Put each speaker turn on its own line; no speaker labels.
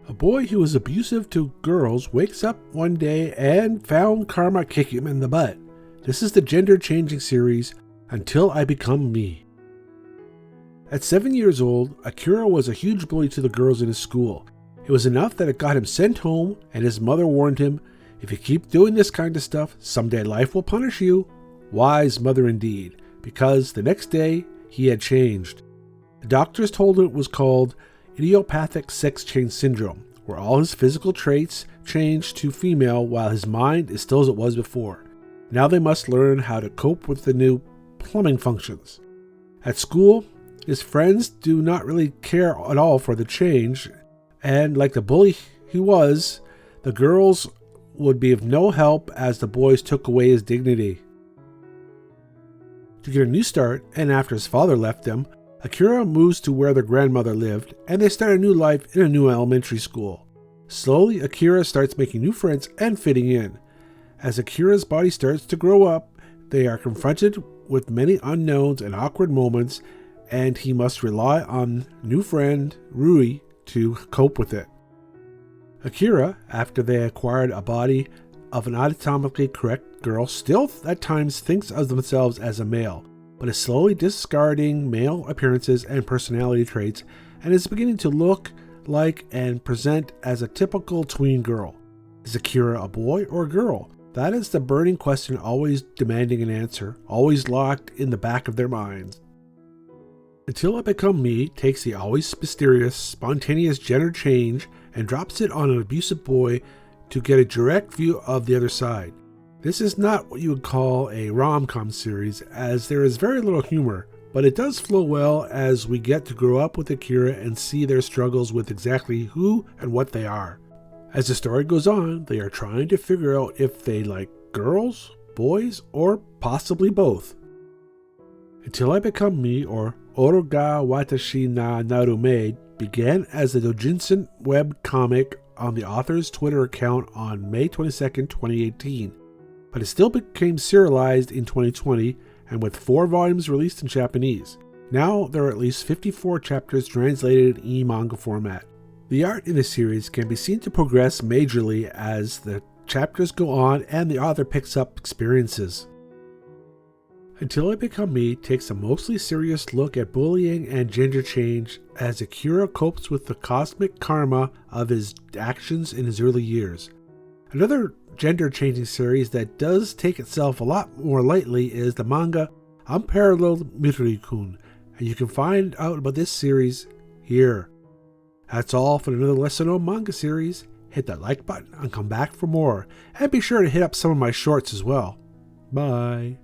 A boy who was abusive to girls wakes up one day and found karma kick him in the butt. This is the gender-changing series, Until I Become Me. At 7 years old, Akira was a huge bully to the girls in his school. It was enough that it got him sent home, and his mother warned him, "If you keep doing this kind of stuff, someday life will punish you." Wise mother indeed, because the next day, he had changed. The doctors told him it was called idiopathic sex change syndrome, where all his physical traits change to female while his mind is still as it was before. Now they must learn how to cope with the new plumbing functions. At school, his friends do not really care at all for the change, and like the bully he was, the girls would be of no help as the boys took away his dignity. To get a new start, and after his father left them, Akira moves to where their grandmother lived, and they start a new life in a new elementary school. Slowly, Akira starts making new friends and fitting in. As Akira's body starts to grow up, they are confronted with many unknowns and awkward moments, and he must rely on new friend Rui to cope with it. Akira, after they acquired a body of an anatomically correct girl, still at times thinks of themselves as a male, but is slowly discarding male appearances and personality traits, and is beginning to look like and present as a typical tween girl. Is Akira a boy or a girl? That is the burning question, always demanding an answer, always locked in the back of their minds. Until I Become Me takes the always mysterious, spontaneous gender change and drops it on an abusive boy to get a direct view of the other side. This is not what you would call a rom-com series, as there is very little humor, but it does flow well as we get to grow up with Akira and see their struggles with exactly who and what they are. As the story goes on, they are trying to figure out if they like girls, boys, or possibly both. Until I Become Me, or Oro ga Watashi na Narume, began as a doujinshi web comic on the author's Twitter account on May 22, 2018, but it still became serialized in 2020 and with 4 volumes released in Japanese. Now there are at least 54 chapters translated in e-manga format. The art in the series can be seen to progress majorly as the chapters go on and the author picks up experiences. Until I Become Me takes a mostly serious look at bullying and gender change as Akira copes with the cosmic karma of his actions in his early years. Another gender-changing series that does take itself a lot more lightly is the manga Unparalleled Mirai-kun, and you can find out about this series here. That's all for another lesson on manga series. Hit that like button and come back for more, and be sure to hit up some of my shorts as well. Bye.